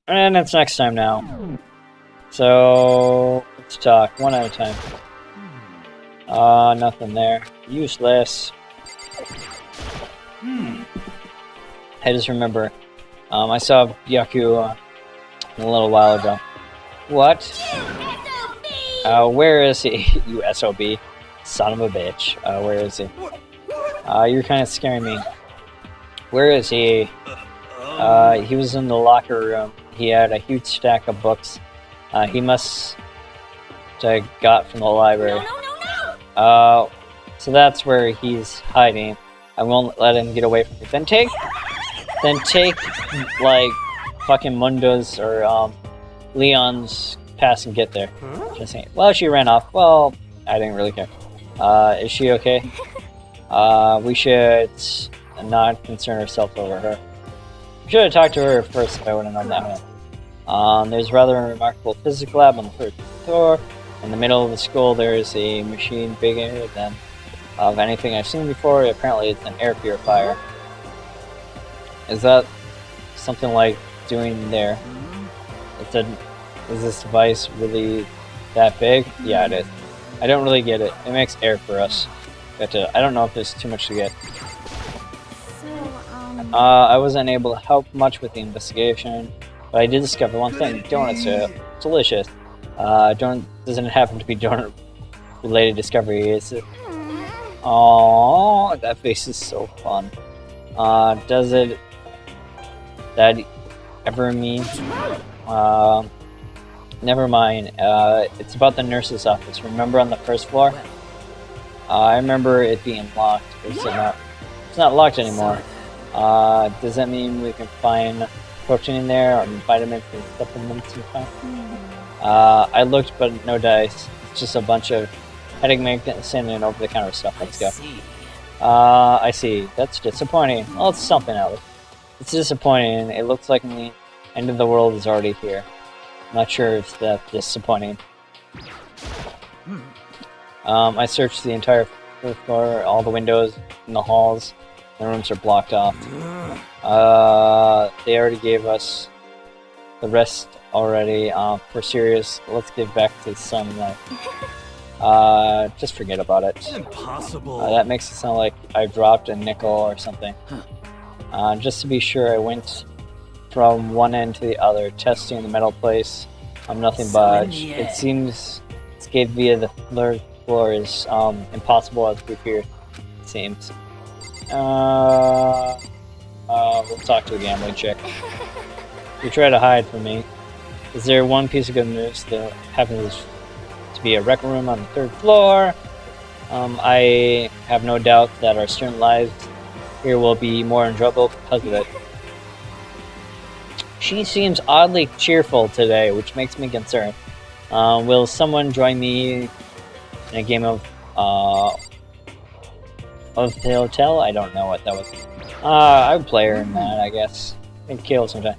And it's next time now. So let's talk one at a time. Nothing there. Useless. I just remember, I saw Yaku a little while ago. What? Where is he? You SOB. Son of a bitch. Where is he? You're kind of scaring me. Where is he? He was in the locker room. He had a huge stack of books. He must have got from the library. So that's where he's hiding. I won't let him get away from me. Then take, like, fucking Mundo's or, Leon's pass and get there. Just saying. Well, she ran off. Well, I didn't really care. Is she okay? We should not concern ourselves over her. We should have talked to her first if I would have known that. There's rather a remarkable physics lab on the first floor. In the middle of the school, there is a machine bigger than of anything I've seen before. Apparently, it's an air purifier. Is that something like doing there? Is this device really that big? Yeah, it is. I don't really get it. It makes air for us. But I don't know if there's too much to get. I wasn't able to help much with the investigation, but I did discover one thing. Donuts are delicious. Donut doesn't happen to be donut-related discovery, is it? Aww, that face is so fun. Does it that ever mean? Never mind. It's about the nurse's office. Remember on the first floor? I remember it being locked. It's not locked anymore. Does that mean we can find protein in there, or vitamins and supplements and stuff? I looked, but no dice. It's just a bunch of headache medicine and over-the-counter stuff. Let's go. I see. That's disappointing. Well, it's something else. It's disappointing. It looks like the end of the world is already here. I'm not sure if that's disappointing. I searched the entire first floor, all the windows in the halls. The rooms are blocked off. They already gave us the rest already. For serious, let's get back to sunlight. Just forget about it. Impossible. That makes it sound like I dropped a nickel or something. Just to be sure, I went from one end to the other, testing the metal place. Nothing budged. It seems escape via the third floor is impossible as we feared. It seems. We'll talk to a gambling chick. You try to hide from me. Is there one piece of good news that happens to be a rec room on the third floor? I have no doubt that our student lives here will be more enjoyable because of it. She seems oddly cheerful today, which makes me concerned. Will someone join me in a game of the hotel? I don't know what that was. I would play her in that, I guess. And kill sometime.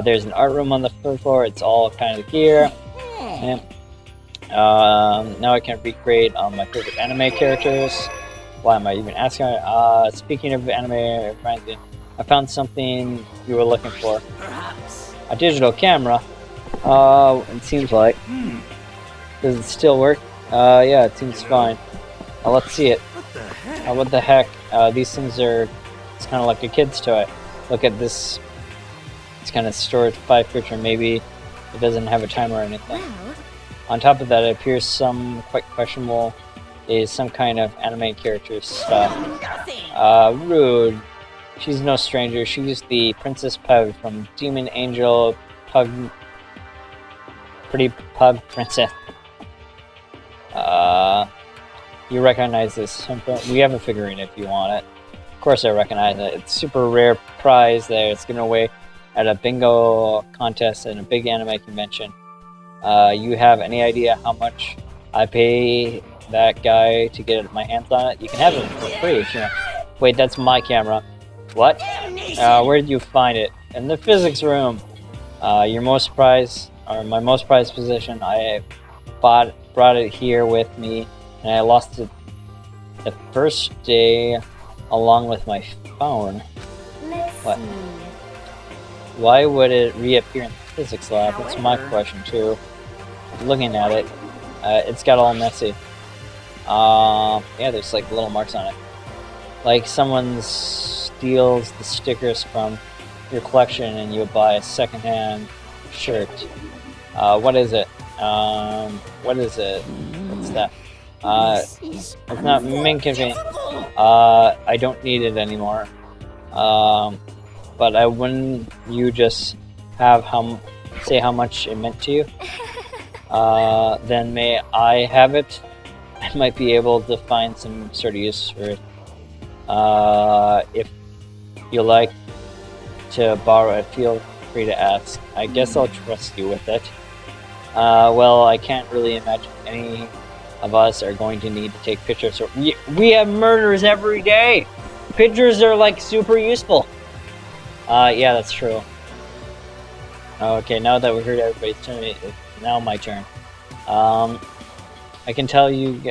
There's an art room on the third floor. It's all kind of gear. And, now I can recreate my favorite anime characters. Why am I even asking? Speaking of anime, it reminds me. I found something you were looking for. Perhaps. A digital camera. It seems like. Does it still work? Yeah, it seems fine. Let's see it. What the heck? What the heck? These things are... It's kind of like a kid's toy. Look at this. It's kind of storage 5 picture. Maybe it doesn't have a timer or anything. On top of that, it appears some quite questionable is some kind of anime character stuff. Rude. She's no stranger. She's the Princess Pug from Demon Angel Pug... Pretty Pug Princess. You recognize this. We have a figurine if you want it. Of course I recognize it. It's a super rare prize there. It's given away at a bingo contest at a big anime convention. You have any idea how much I pay that guy to get my hands on it? You can have it for free if you want. Wait, that's my camera. What? Where did you find it? In the physics room. Your most prized, or my most prized possession. I brought it here with me, and I lost it the first day along with my phone. Let's What? see. Why would it reappear in the physics lab? That's my question too. Looking at it, it's got all messy. Yeah, there's like little marks on it. Like someone steals the stickers from your collection and you buy a secondhand shirt. What is it? What is it? What's that? It's not Minkiffy. I don't need it anymore. But wouldn't you just have say how much it meant to you? Then may I have it? I might be able to find some sort of use for it. If you like to borrow it, feel free to ask. I guess I'll trust you with it. Well, I can't really imagine any of us are going to need to take pictures. We have murders every day! Pictures are like super useful. Yeah, that's true. Okay, now that we heard everybody's turn, it's now my turn. I can tell you.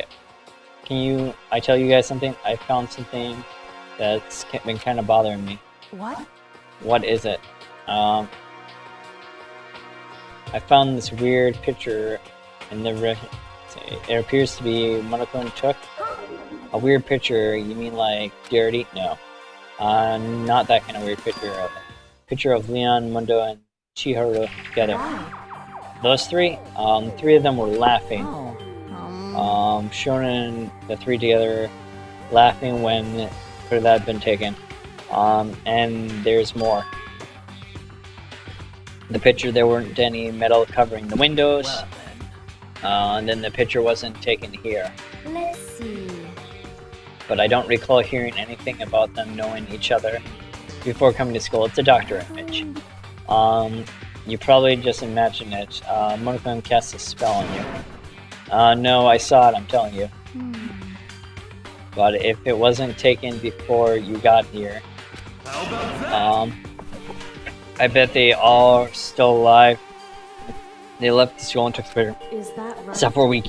I tell you guys something? I found something that's been kind of bothering me. What? What is it? I found this weird picture in the it appears to be Monokuma took. A weird picture? You mean like dirty? No. Not that kind of weird picture. A picture of Leon, Mundo, and Chihiro together. Those three? Three of them were laughing. Shown the three together laughing when the photo had been taken. And there's more. The picture, there weren't any metal covering the windows. And then the picture wasn't taken here. Let's see. But I don't recall hearing anything about them knowing each other before coming to school. It's a doctor image. You probably just imagined it. Monokuma cast a spell on you. No, I saw it, I'm telling you. But if it wasn't taken before you got here, I bet they all are still alive. They left the school and took a picture. Is that right? Except for we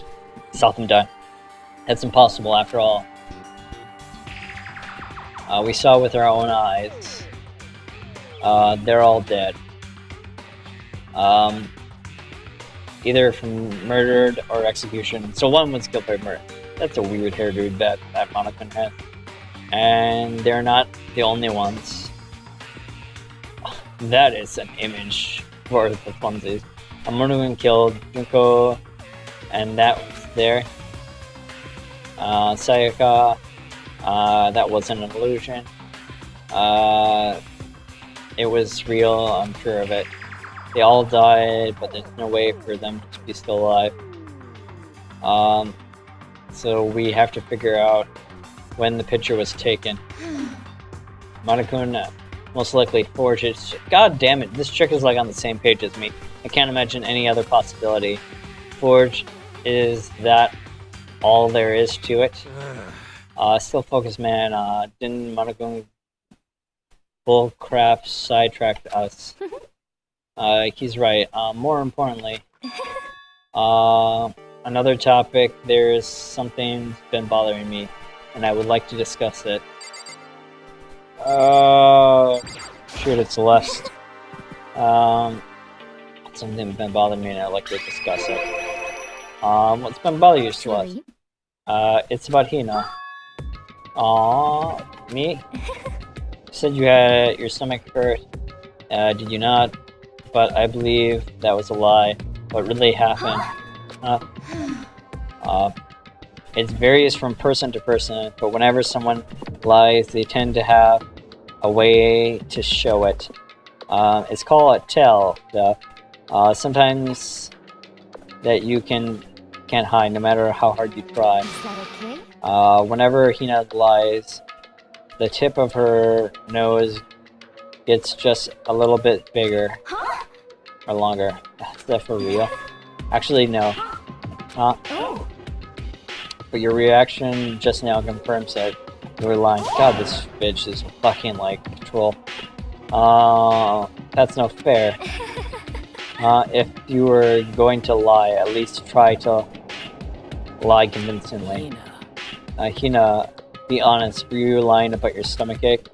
saw them die. That's impossible after all. We saw with our own eyes. They're all dead. Either from murdered or execution. So one was killed by murder. That's a weird hairdo that Monokuma has. And they're not the only ones. That is an image for the funsies. Monokuma killed Junko, and that was there. Sayaka, that wasn't an illusion. It was real, I'm sure of it. They all died, but there's no way for them to be still alive. So we have to figure out when the picture was taken. Monokuma most likely forged it. God damn it, this chick is like on the same page as me. I can't imagine any other possibility. Forged, is that all there is to it? Still focused, man. Didn't Monokuma bullcrap sidetracked us? He's right. More importantly, another topic, there's something been bothering me, and I would like to discuss it. Shoot, it's Celeste. Something been bothering me, and I'd like to discuss it. What's been bothering you, Celeste? It's about Hina. Aww, me? You said you had your stomach hurt. Did you not? But I believe that was a lie. What really happened? It varies from person to person, but whenever someone lies, they tend to have a way to show it. It's called a tell, though. Sometimes that you can't hide, no matter how hard you try. Is that okay? Whenever Hina lies, the tip of her nose gets just a little bit bigger or longer. Is that for real? Actually, no. Huh? But your reaction just now confirms that you were lying. God, this bitch is fucking like control. That's no fair. If you were going to lie, at least try to lie convincingly. Hina, be honest, were you lying about your stomachache?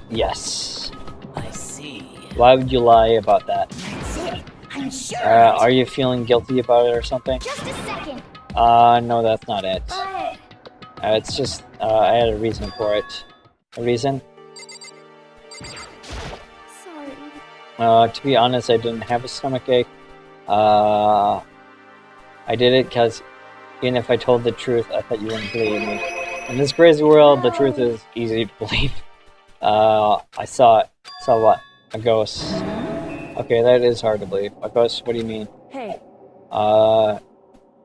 Yes. I see. Why would you lie about that? That's it. I'm sure. Are you feeling guilty about it or something? Just a second. No, that's not it. But It's just, I had a reason for it. A reason? sorry. To be honest, I didn't have a stomachache. I did it because even if I told the truth, I thought you wouldn't believe me. In this crazy world, the truth is easy to believe. I saw what? A ghost. Okay, that is hard to believe. A ghost? What do you mean? Hey.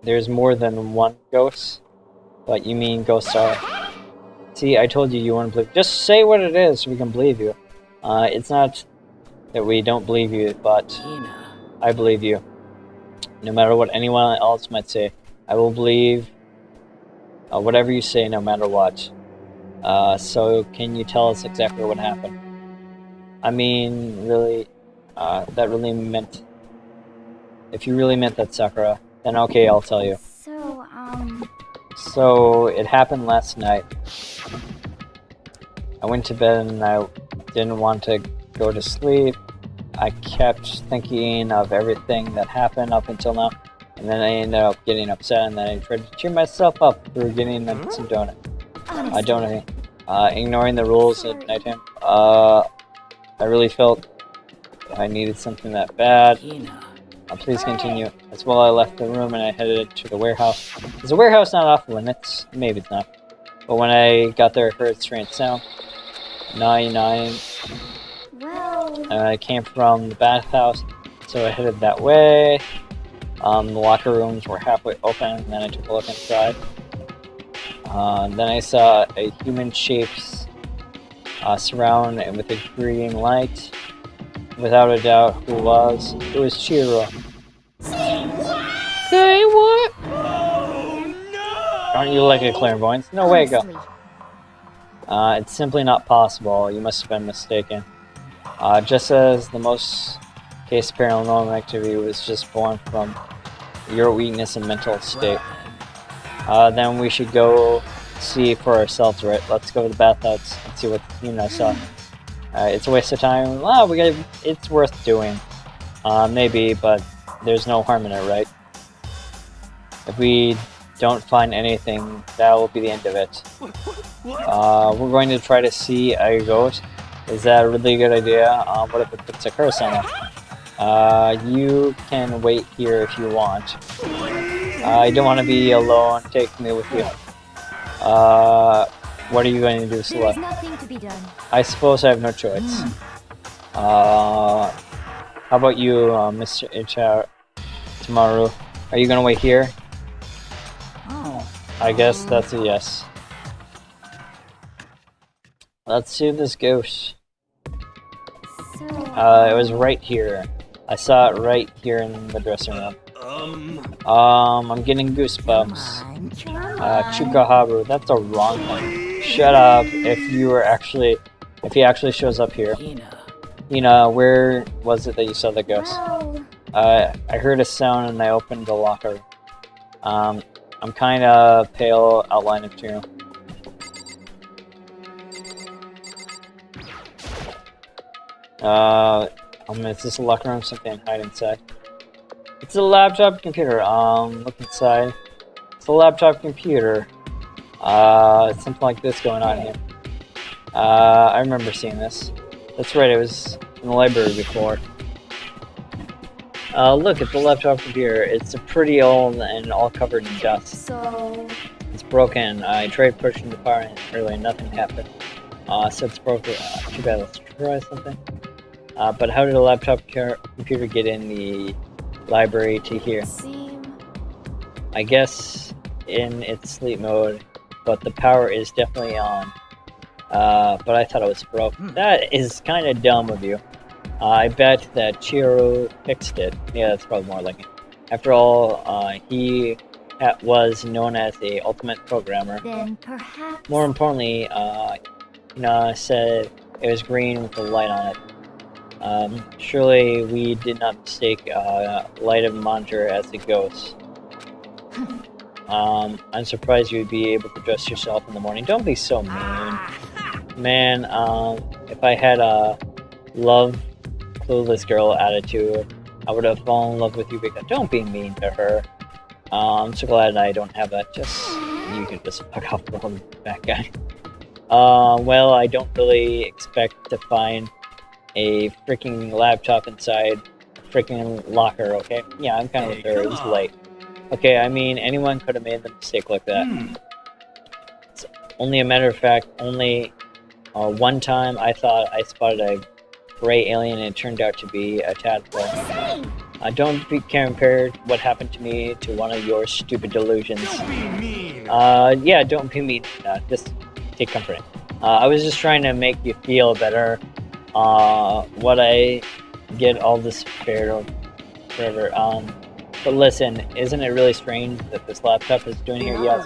There's more than one ghost? But you mean ghosts are... See, I told you wouldn't believe. Just say what it is so we can believe you. It's not that we don't believe you, but I believe you. No matter what anyone else might say, I will believe whatever you say, no matter what. So can you tell us exactly what happened? I mean, really, that really meant... If you really meant that, Sakura, then okay, I'll tell you. So, it happened last night. I went to bed and I didn't want to go to sleep. I kept thinking of everything that happened up until now, and then I ended up getting upset, and then I tried to cheer myself up through getting some donut. Donating. Ignoring the rules at nighttime. I really felt I needed something that bad. Please continue. That's why I left the room and I headed to the warehouse. Is the warehouse not off limits? Maybe it's not. But when I got there, I heard a strange sound. 99. I came from the bathhouse, so I headed that way. The locker rooms were halfway open, and then I took a look inside. Then I saw a human shape surround with a green light. Without a doubt, who it was Chiro. Say what? Oh no! Aren't you like a clairvoyant? No way, go. It's simply not possible. You must have been mistaken. Just as the most case paranormal activity was just born from your weakness and mental state. Then we should go see for ourselves, right? Let's go to the bathhouse and see what I saw. It's a waste of time. Well, it's worth doing. Maybe, but there's no harm in it, right? If we don't find anything, that will be the end of it. We're going to try to see a ghost. Is that a really good idea? What if it puts a curse on it? You can wait here if you want. I don't want to be alone. Take me with you. What are you going to do, Sula? There's nothing to be done. I suppose I have no choice. How about you, Mr. Tamaru? Are you going to wait here? I guess that's a yes. Let's see this ghost. It was right here. I saw it right here in the dressing room. I'm getting goosebumps. Chukaharu, that's the wrong one. Shut up. If he actually shows up here. Hina, where was it that you saw the ghost? I heard a sound and I opened the locker. I'm kinda pale, outline of two. Is this a locker room? Something hide inside. It's a laptop computer. Look inside. It's a laptop computer. It's something like this going on here. I remember seeing this. That's right, it was in the library before. Look at the laptop computer. It's pretty old and all covered in dust. So It's broken. I tried pushing the power in earlier, nothing happened. So it's broken. Too bad. Let's try something. But how did a laptop computer get in the library to here? I guess in its sleep mode, but the power is definitely on. But I thought it was broken. That is kind of dumb of you. I bet that Chiro fixed it. Yeah, that's probably more like it. After all, he was known as the ultimate programmer. then perhaps More importantly, said it was green with a light on it. Surely we did not mistake light of monitor as the ghost. I'm surprised you'd be able to dress yourself in the morning. Don't be so mean. Man, if I had a love clueless girl attitude. I would have fallen in love with you because don't be mean to her. I'm so glad I don't have that. You can just fuck off from that guy. Well, I don't really expect to find a freaking laptop inside a freaking locker, okay? Yeah, I'm kind of with her. It was late. Okay, I mean, anyone could have made the mistake like that. It's only a matter of fact, only one time I thought I spotted a gray alien and it turned out to be a tadpole. Don't compare what happened to me to one of your stupid delusions. Don't be mean. Yeah, don't be mean. Just take comfort. I was just trying to make you feel better. What I get all this forever. But listen, isn't it really strange that this laptop is doing here? Yes.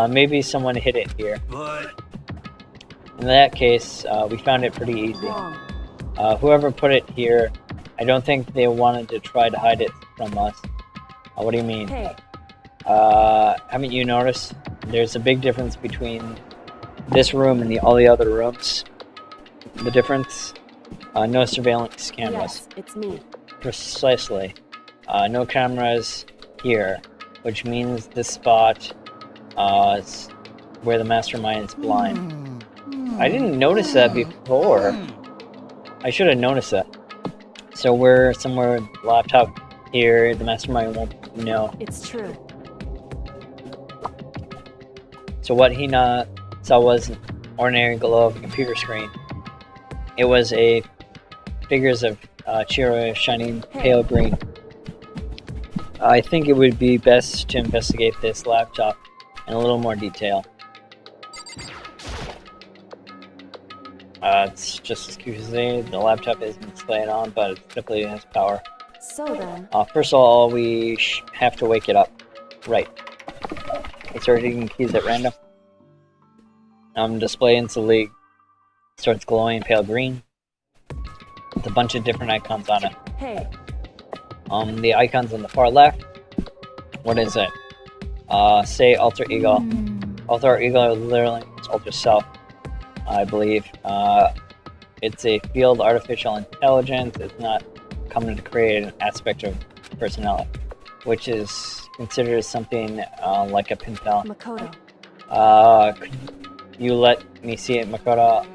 Maybe someone hid it here. But In that case, we found it pretty easy. Whoever put it here, I don't think they wanted to try to hide it from us. What do you mean? Hey. Haven't you noticed? There's a big difference between this room and all the other rooms. The difference? No surveillance cameras. Yes, it's me. Precisely. No cameras here, which means this spot is where the mastermind is blind. I didn't notice that before. I should have noticed that. So we're somewhere with the laptop here, the mastermind won't know. It's true. So what he saw was an ordinary glow of a computer screen. It was a figures of Chiro shining pale green. I think it would be best to investigate this laptop in a little more detail. It's just as confusing. The laptop isn't displayed on, but it definitely has power. So then, First of all, we have to wake it up. Right. Let's start hitting keys at random. Display instantly starts glowing pale green with a bunch of different icons on it. hey, The icons on the far left. What is it? Say alter ego. Alter ego literally means alter self, I believe. It's a field artificial intelligence. It's not coming to create an aspect of personality, which is considered something like a pen pal. Makoto. Could you let me see it, Makoto?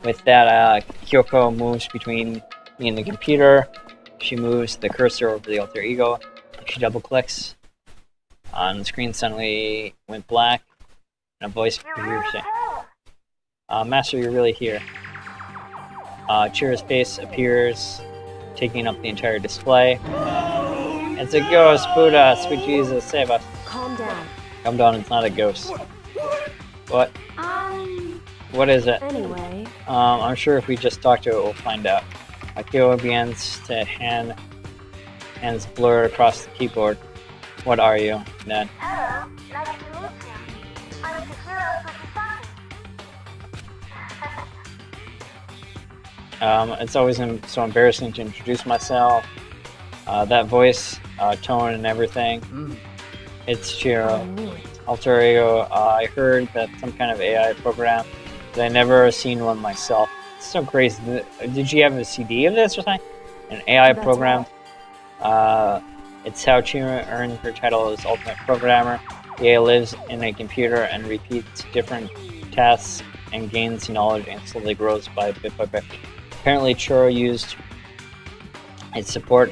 With that, Kyoko moves between me and the computer. She moves the cursor over the alter ego. She double clicks. The screen suddenly went black, and a voice appeared saying, Master, you're really here. Chira's face appears, taking up the entire display. It's a ghost, Buddha, sweet Jesus, save us. Calm down. Calm down, it's not a ghost. What? What is it? Anyway, I'm sure if we just talk to it, we'll find out. Akio begins to hands blur across the keyboard. What are you, then? Hello, nice to meet you. I'm Chihiro Fujisaki. It's always so embarrassing to introduce myself. That voice, tone, and everything. It's I Chiro. knew it. Alter ego. I heard that some kind of AI program, but I never seen one myself. It's so crazy. Did you have a CD of this or something? An AI That's program? It's how Chiro earned her title as Ultimate Programmer. The AI lives in a computer and repeats different tasks and gains knowledge and slowly grows by bit. Apparently, Chiro used a support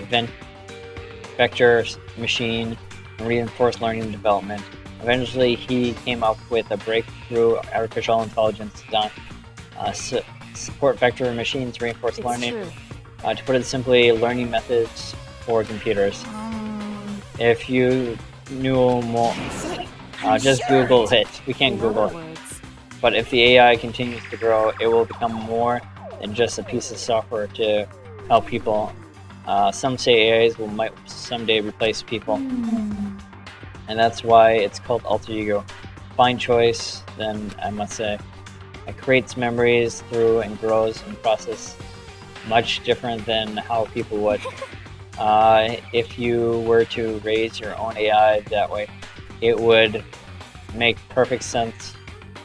vector machine and reinforced learning development. Eventually, he came up with a breakthrough artificial intelligence design. Support vector machines reinforce It's learning. true. To put it simply, learning methods for computers. If you knew more, just Google it. We can't In Google other it. words, But if the AI continues to grow, it will become more than just a piece of software to help people. Some say AIs might someday replace people. And that's why it's called alter ego. Fine choice, then I must say. It creates memories through and grows in process much different than how people would. If you were to raise your own AI that way, it would make perfect sense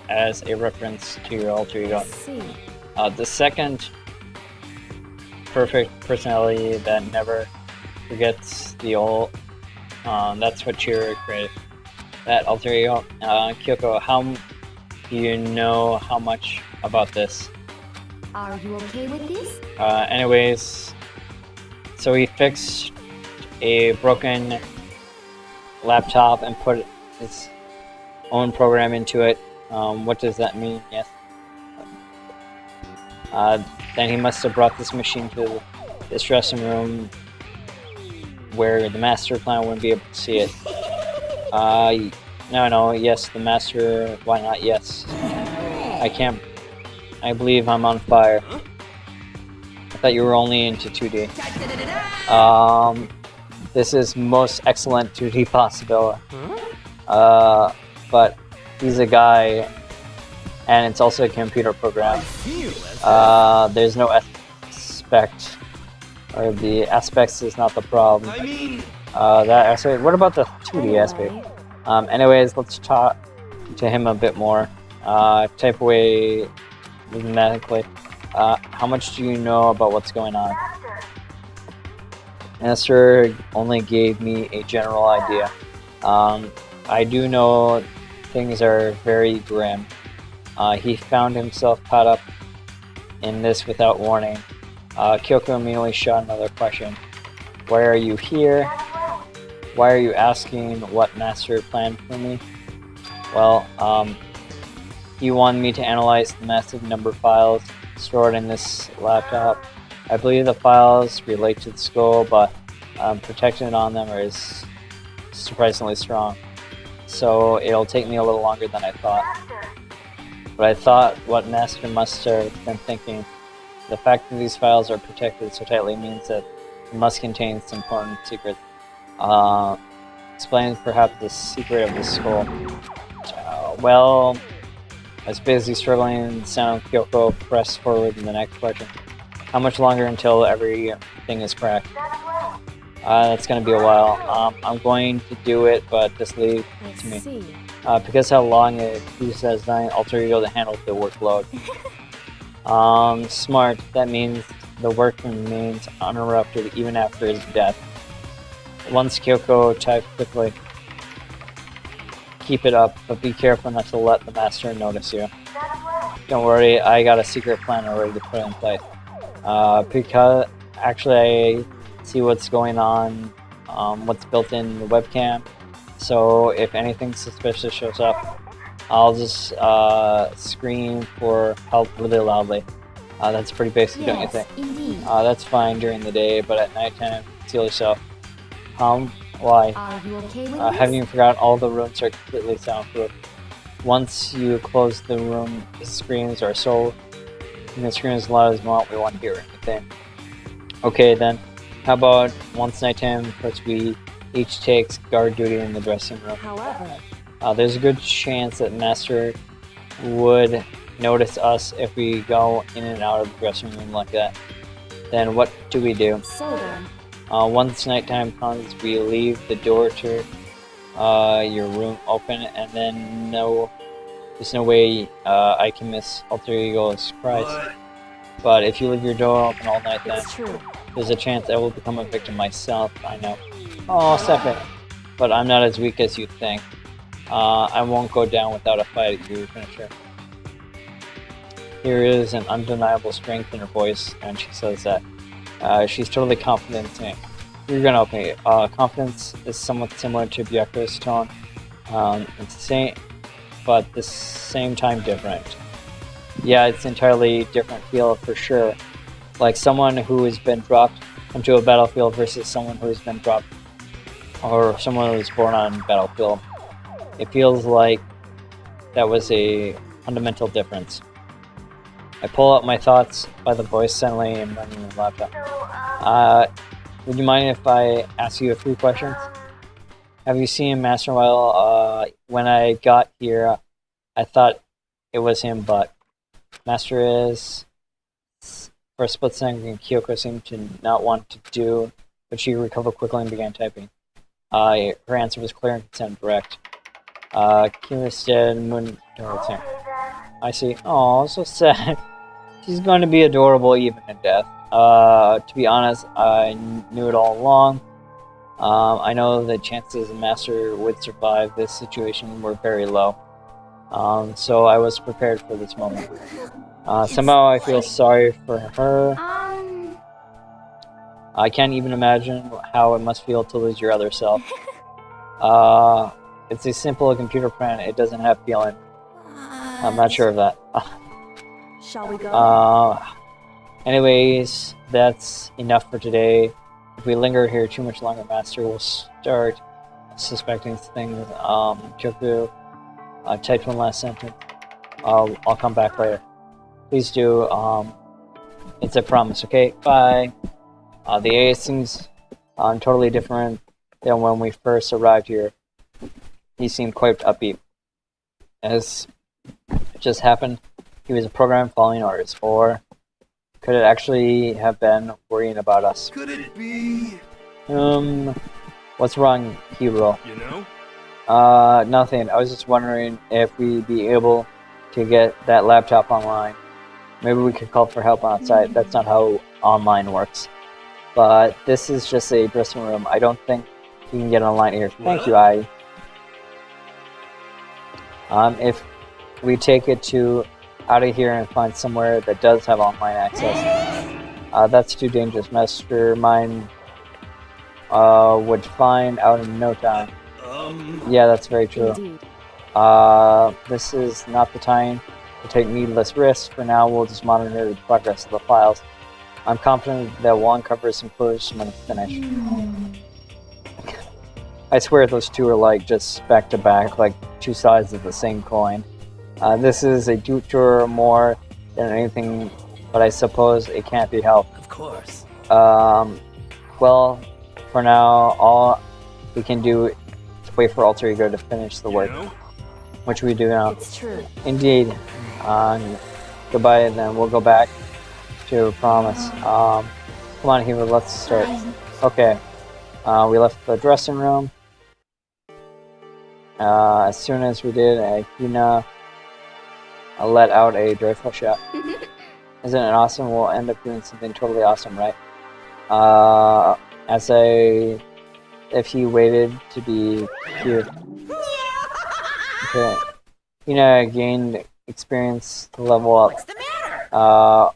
as a reference to your alter I ego. see. The second perfect personality that never forgets the old. That's what Chiro created. That alter ego. Kyoko, how do you know how much about this? Are you okay with this? Anyways, so he fixed a broken laptop and put his own program into it. What does that mean? Yes. Then he must have brought this machine to this dressing room where the master plan wouldn't be able to see it. No, yes, the master, why not, yes. I believe I'm on fire. I thought you were only into 2D. This is most excellent 2D possibility. But he's a guy, and it's also a computer program. There's no aspect, or the aspects is not the problem. I mean, that aspect. What about the 2D aspect? Anyways, let's talk to him a bit more. Type away rhythmically. How much do you know about what's going on? Master only gave me a general idea. I do know things are very grim. He found himself caught up in this without warning. Kyoko immediately shot another question. Why are you here? Why are you asking what Master planned for me? Well, he wanted me to analyze the massive number of files stored in this laptop. I believe the files relate to the skull, but protection on them is surprisingly strong. So it'll take me a little longer than I thought. But I thought what Master must have been thinking. The fact that these files are protected so tightly means that it must contain some important secret. Explains perhaps the secret of the skull. Well, I was busy struggling. Sound Kyoko pressed forward in the next question. How much longer until everything is cracked? That's gonna be a while. I'm going to do it, but just leave it to me. Because how long it uses nine alter ego to handle the workload. Smart. That means the work remains uninterrupted even after his death. Once Kyoko typed quickly. Keep it up, but be careful not to let the master notice you. Don't worry, I got a secret plan already to put in place. Because actually I see what's going on, what's built in the webcam. So if anything suspicious shows up, I'll just scream for help really loudly. That's pretty basic, don't you think? Indeed. That's fine during the day, but at nighttime, conceal yourself. Why? Are you okay with this? Haven't you forgotten all the rooms are completely soundproof? Once you close the room, the screams are so... You can scream as loud as you want, we want to hear anything. Okay then, how about once nighttime, first we each takes guard duty in the dressing room. However, There's a good chance that Master would notice us if we go in and out of the dressing room like that. Then what do we do? so then, Once nighttime comes, we leave the door to your room open, and then there's no way I can miss alter ego's surprise. what? But if you leave your door open all night, then it's true. there's a chance I will become a victim myself. I know. Oh, stop it. But I'm not as weak as you think. I won't go down without a fight, you finisher. There is an undeniable strength in her voice, and she says that. She's totally confident in it. You're gonna open it. Confidence is somewhat similar to Byaku's tone. It's the same, but at the same time different. Yeah, it's entirely different feel for sure. Like someone who has been dropped onto a battlefield versus someone who has been dropped, or someone who was born on a battlefield. It feels like that was a fundamental difference. I pull out my thoughts by the voice suddenly and running the laptop. Would you mind if I ask you a few questions? Have you seen Master while when I got here, I thought it was him, but Master is... For a split second, Kyoko seemed to not want to do, but she recovered quickly and began typing. Her answer was clear and consent direct. Kira said, "Moon towards him." I see. Oh, so sad. She's going to be adorable even in death. To be honest, I knew it all along. I know the chances a master would survive this situation were very low. So I was prepared for this moment. Somehow I feel sorry for her. I can't even imagine how it must feel to lose your other self. It's a simple computer program. It doesn't have feeling. I'm not sure of that. Shall we go? Anyways, that's enough for today. If we linger here too much longer, Master will start suspecting things. Kyoku typed one last sentence. I'll come back later. Please do. It's a promise, okay? Bye. The area seems totally different than when we first arrived here. He seemed quite upbeat. As it just happened, he was a program following orders, or could it actually have been worrying about us? Could it be? What's wrong, Hero? You know? Nothing. I was just wondering if we'd be able to get that laptop online. Maybe we could call for help on site. That's not how online works. But this is just a dressing room. I don't think you can get online here. Thank you, Ai. If we take it out of here and find somewhere that does have online access, that's too dangerous. Mastermind would find out in no time. Yeah, that's very true. Indeed. This is not the time to take needless risks. For now, we'll just monitor the progress of the files. I'm confident that we'll uncover some clues when it's finished. I swear those two are like just back to back, like two sides of the same coin. This is a detour more than anything, but I suppose it can't be helped. Of course. Well, for now, all we can do is wait for Alter Ego to finish the work, which we do now. It's true. Indeed. Goodbye, then we'll go back to Promise. Come on, Hero, let's start. Okay. We left the dressing room. As soon as we did, Hina let out a joyful shout. Isn't it awesome? We'll end up doing something totally awesome, right? If he waited to be here. Okay. Hina gained experience to level up. What's the matter?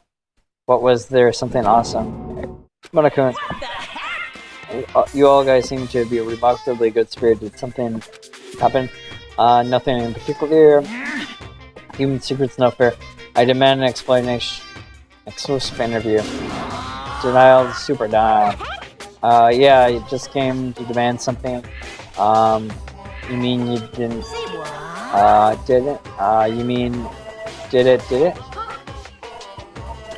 What was there something awesome? Monokun, you all guys seem to be remarkably good spirit. Did something happen? Nothing in particular. Human secrets no fair. I demand an explanation. Exclusive interview. Denial, super denial. Yeah, you just came to demand something. You mean you didn't? Didn't? You mean did it?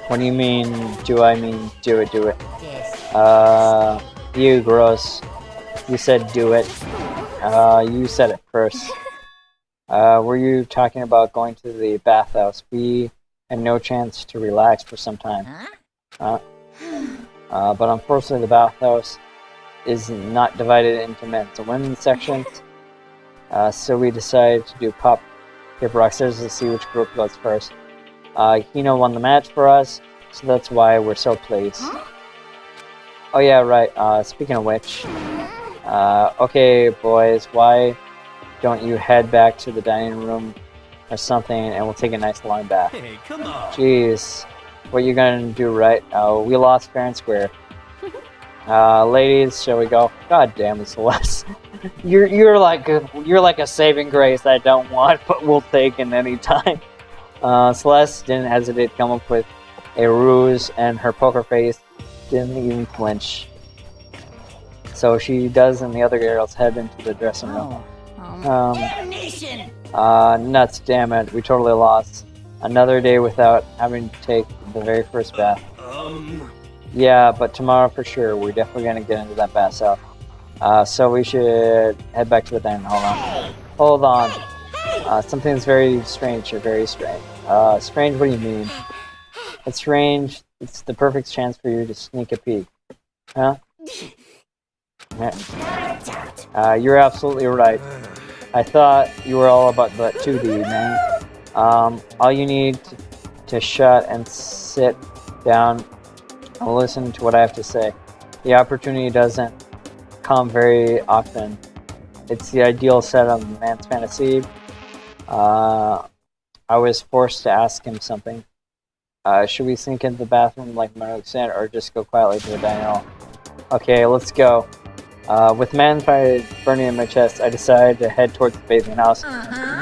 What do you mean? Do I mean do it? You gross. You said do it. You said it first. Were you talking about going to the bathhouse? We had no chance to relax for some time. But unfortunately the bathhouse is not divided into men's and women's sections. So we decided to do pop, paper, rock, scissors to see which group goes first. Hino won the match for us, so that's why we're so pleased. Oh yeah, right. Speaking of which, okay, boys, why don't you head back to the dining room or something, and we'll take a nice long bath. Hey, come on. Jeez, what you gonna do, right? We lost fair and square. Ladies, shall we go? God damn it, Celeste. you're like a saving grace I don't want, but we'll take in any time. Celeste didn't hesitate to come up with a ruse, and her poker face didn't even flinch. So she does, and the other girls head into the dressing room. Damnation! Nuts, damn it, we totally lost. Another day without having to take the very first bath. Yeah, but tomorrow for sure, we're definitely gonna get into that bath cell. So we should head back to the dining room. Hold on. Something's very strange here, very strange. Strange, what do you mean? It's strange. It's the perfect chance for you to sneak a peek. Huh? You're absolutely right. I thought you were all about that 2D, man. All you need to shut and sit down and listen to what I have to say. The opportunity doesn't come very often. It's the ideal set of a man's fantasy. I was forced to ask him something. Should we sneak into the bathroom like Murdoch said, or just go quietly to the dining hall? Okay, let's go. With man fire burning in my chest, I decided to head towards the bathing house.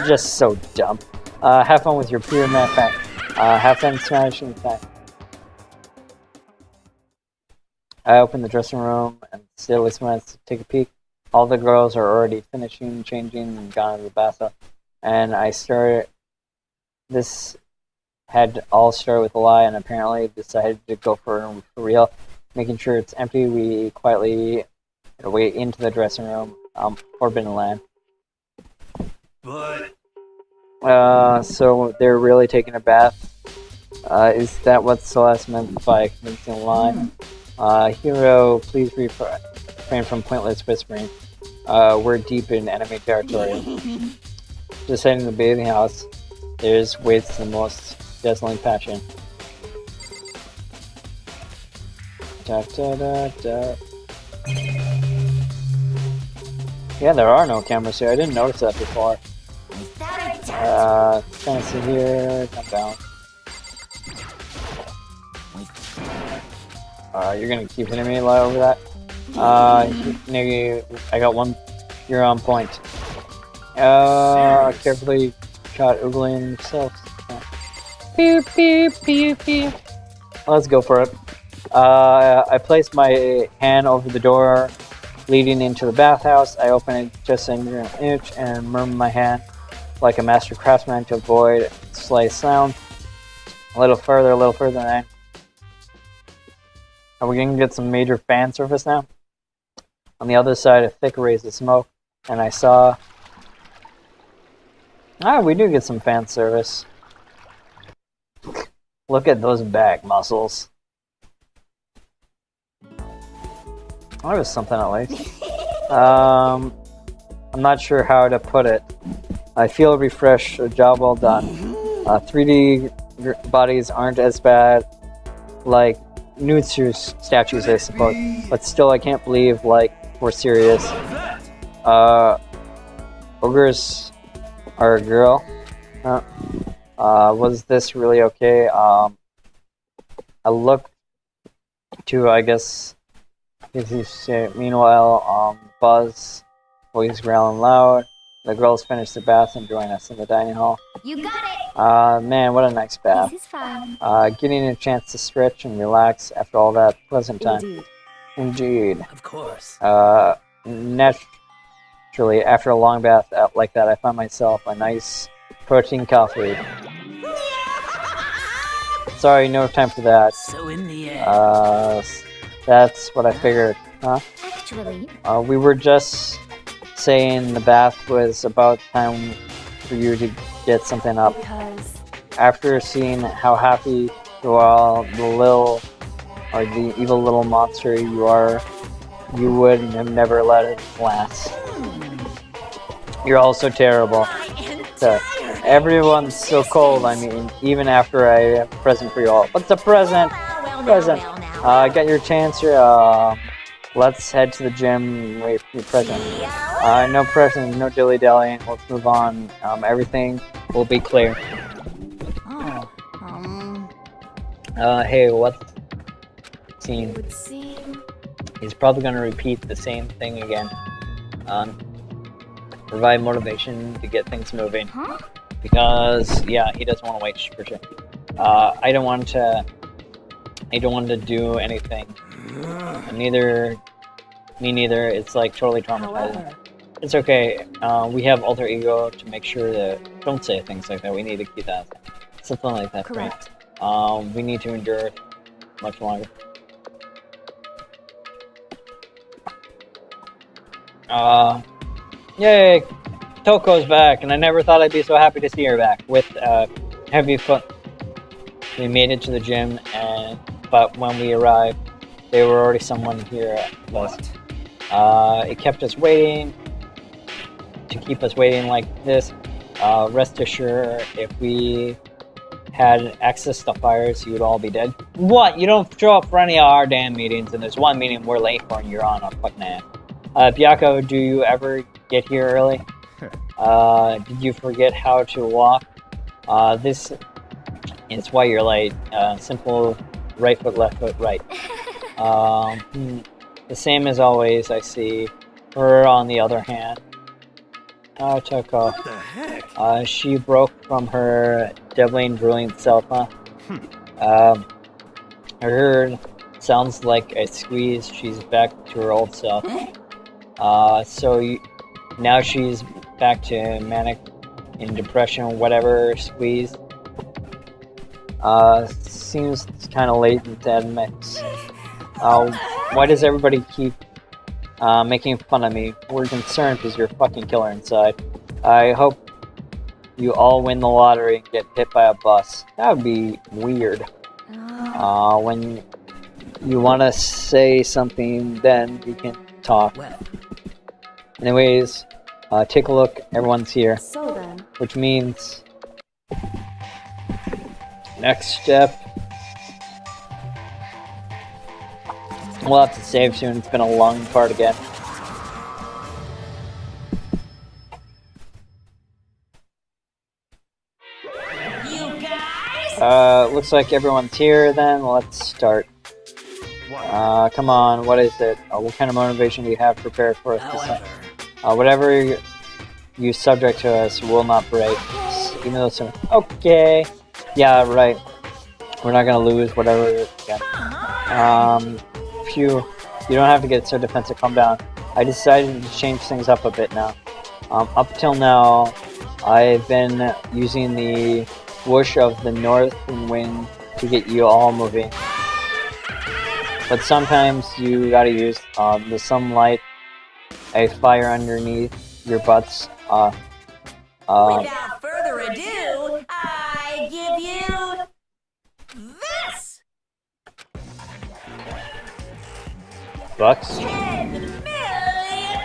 Just so dumb. Have fun with your pure man fact. Have fun smashing fact. I opened the dressing room and steadily went to take a peek. All the girls are already finishing, changing, and gone to the bathtub. And I started. This had all started with a lie, and apparently decided to go for real. Making sure it's empty, we quietly wait into the dressing room. Forbidden Land. But so they're really taking a bath. Is that what Celeste meant by convincing a lie? Hero, please refrain from pointless whispering. We're deep in enemy territory. Just heading to the bathing house. There's waits the most dazzling passion. Da, da, da, da. Yeah, there are no cameras here. I didn't notice that before. Trying to see here. Come down. You're gonna keep hitting me over that. I got one. You're on point. Carefully shot oogling himself. Pew pew pew pew. Let's go for it. I placed my hand over the door leading into the bathhouse. I open it just an inch and murmur my hand like a master craftsman to avoid slight sound. A little further, and then. Are we going to get some major fan service now? On the other side, a thick rays of smoke, and I saw... we do get some fan service. Look at those back muscles. That was something at least. I'm not sure how to put it. I feel refreshed, a job well done. 3D bodies aren't as bad, like nude statues, I suppose. But still, I can't believe, we're serious. Ogres are a girl. Was this really okay? I looked to, I guess, if you say, meanwhile, Buzz, always growling loud. The girls finish their bath and join us in the dining hall. You got it! Man, what a nice bath. This is fun. Getting a chance to stretch and relax after all that pleasant time. Indeed. Of course. Naturally, after a long bath like that, I find myself a nice protein coffee. Sorry, no time for that. So in the end. That's what I figured, huh? Actually, we were just saying the bath was about time for you to get something up. Because After seeing how happy you are, the evil little monster you are, you would have never let it last. You're all so terrible. So, everyone's so cold, I mean, even after I have a present for you all. What's a present? Present. Get your chance here. Let's head to the gym and wait for your present. No present, no dilly-dallying. Let's move on. Everything will be clear. Hey, what's scene? it would seem He's probably going to repeat the same thing again. Provide motivation to get things moving. Because, yeah, he doesn't want to wait for sure. I don't want to do anything. Me neither. It's like totally traumatizing. however, It's okay. We have alter ego to make sure that don't say things like that. We need to keep that. Something like that. correct. Right? We need to endure much longer. Yay! Toko's back, and I never thought I'd be so happy to see her back with heavy foot. We made it to the gym, but when we arrived, there were already someone here with us. It kept us waiting. To keep us waiting like this, rest assured, if we had access to fires, you would all be dead. What? You don't show up for any of our damn meetings, and there's one meeting we're late for, and you're on our fucking ass. Byako, do you ever get here early? Did you forget how to walk? This is why you're late. Simple right foot, left foot, right. The same as always, I see. Her, on the other hand, Toko. What the heck? She broke from her deviling, brilliant self, huh? I heard sounds like a squeeze. She's back to her old self. Now she's back to manic in depression, whatever, squeeze. Seems kind of late in that mix. Why does everybody keep making fun of me? We're concerned because you're a fucking killer inside. I hope you all win the lottery and get hit by a bus. That would be weird. When you want to say something, then you can talk. Anyways, take a look. Everyone's here. So then. Which means... next step... we'll have to save soon. It's been a long part again. You guys? Looks like everyone's here then. Let's start. Come on, what is it? What kind of motivation do you have prepared for us this time? Whatever you subject to us will not break. Even though some... okay. Yeah, right. We're not gonna lose whatever it is again. Phew. You don't have to get so defensive. Calm down. I decided to change things up a bit now. Up till now, I've been using the whoosh of the north and wind to get you all moving. But sometimes you gotta use the sunlight, a fire underneath your butts. Without further ado, I give you this! Bucks? $10 million!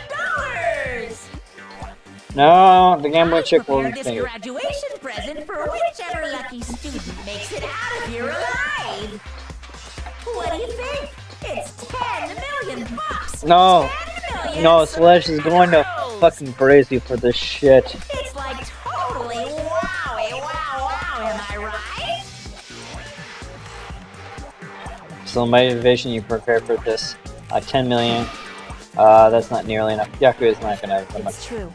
No, the gambling chick will Prepare this think it. graduation present for whichever lucky student makes it out of here alive. What do you think? It's $10 million bucks. No, 10 million no, Sledge is going to solos. fucking crazy for this shit. It's like totally wowie, wow, am I right? So the motivation you prepare for this, 10 million, that's not nearly enough. Yaku is not gonna have that much. It's true.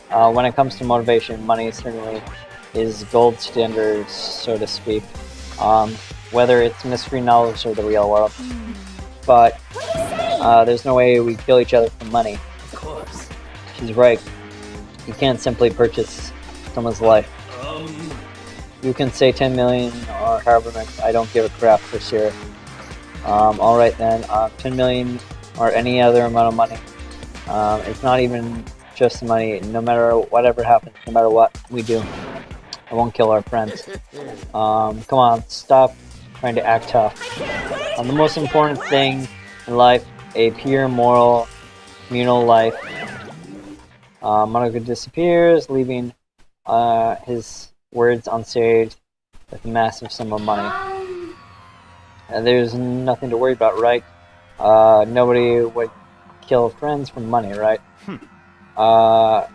When it comes to motivation, money certainly is gold standard, so to speak. Whether it's mystery novels or the real world. But there's no way we kill each other for money. Of course. She's right. You can't simply purchase someone's life. You can say 10 million or however much. I don't give a crap for sure. Alright then, 10 million or any other amount of money. It's not even just money. No matter whatever happens, no matter what we do, I won't kill our friends. Come on, stop trying to act tough. The most important thing in life, a pure moral communal life. Monaco disappears, leaving his words unsaved with a massive sum of money. And there's nothing to worry about, right? Nobody would kill friends for money, right? Have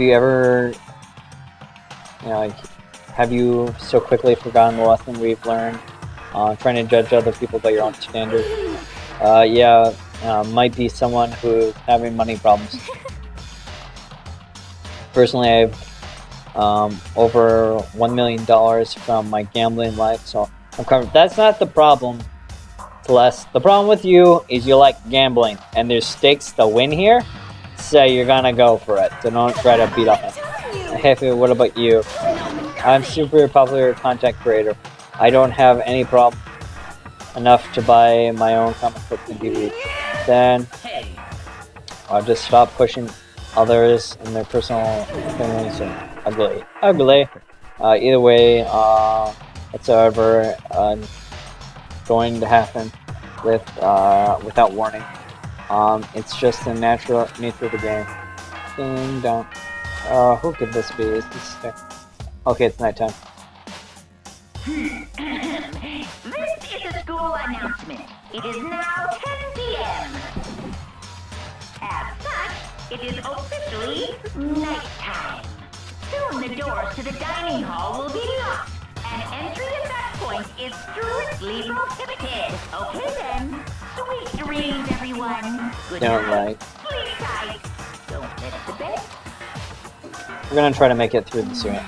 you ever, have you so quickly forgotten the lesson we've learned? Trying to judge other people by your own standards. Might be someone who's having money problems. Personally, I have over $1 million from my gambling life, so I'm covered. That's not the problem, Celeste. The problem with you is you like gambling, and there's stakes to win here, so you're gonna go for it. So don't try to beat up it. Hey, what about you? I'm super popular content creator. I don't have any problem enough to buy my own comic books and DVDs. Then I'll just stop pushing others in their personal opinions and ugly. Either way, whatsoever going to happen without warning. It's just the natural nature of the game. Ding dong. Who could this be? Is this... okay, it's nighttime. This is a school announcement. It is now 10 p.m. As such, it is officially nighttime. Soon the doors to the dining hall will be locked, and entry at that point is strictly prohibited. Okay then. Sweet dreams, everyone. Good Don't night. like. Sleep tight. Don't miss the bed. We're gonna try to make it through this unit.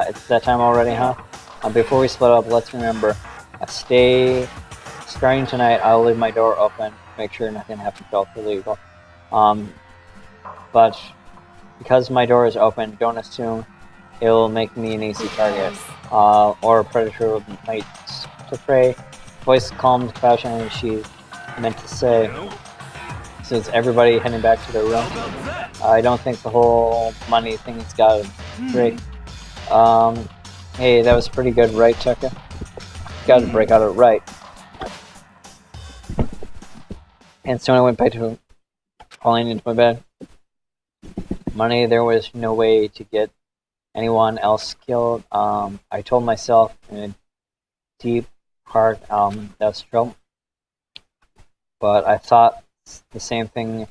It's that time already, huh? Before we split up, let's remember, starting tonight, I'll leave my door open, make sure nothing happens else illegal. But because my door is open, don't assume it'll make me an easy target, or a predator might to prey. Voice calmed passionately, she meant to say, since everybody heading back to their room. I don't think the whole money thing's got break. Hey, that was pretty good, right, Tucker? Got to break out it right. And so I went back to falling into my bed. Money, there was no way to get anyone else killed. I told myself in a deep heart that's true. But I thought the same thing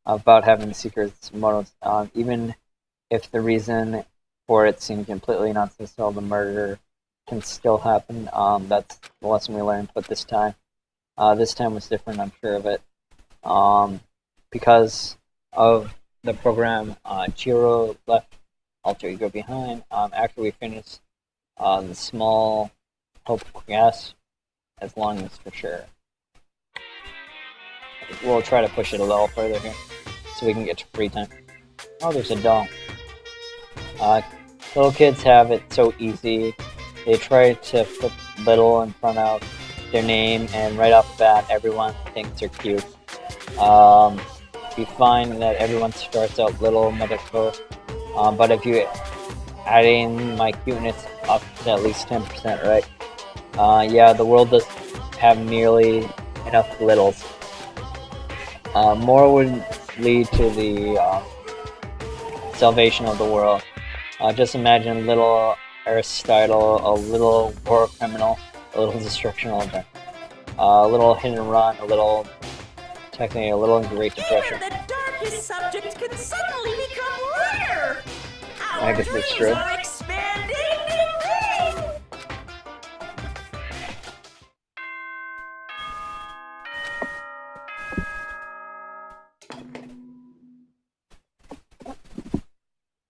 about having secrets motives. Even if the reason for it seemed completely nonsensical, the murder can still happen. That's the lesson we learned. But this time was different. I'm sure of it. Because of the program, Chiro left Alter Ego behind. After we finished the small hope gas, as long as for sure. We'll try to push it a little further here, so we can get to free time. Oh, there's a doll. Little kids have it so easy. They try to put little in front of their name, and right off the bat, everyone thinks they're cute. You find that everyone starts out little medical, but if you adding my cuteness up to at least 10%, right? Yeah, the world doesn't have nearly enough littles. More would lead to the salvation of the world. Just imagine little Aristotle, a little war criminal, a little destruction event, a little hit and run, a little technically a little Great Depression. Here, the darkest subject can suddenly become lighter. I guess that's true. Are expanding and big.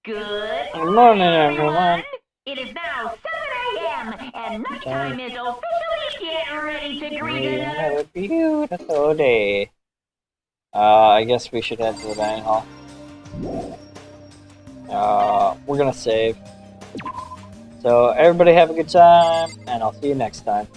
Good morning, everyone. It is now 7 a.m. and nighttime is officially getting ready to greet us. Another beautiful day. I guess we should head to the dining hall. We're gonna save. So everybody have a good time, and I'll see you next time.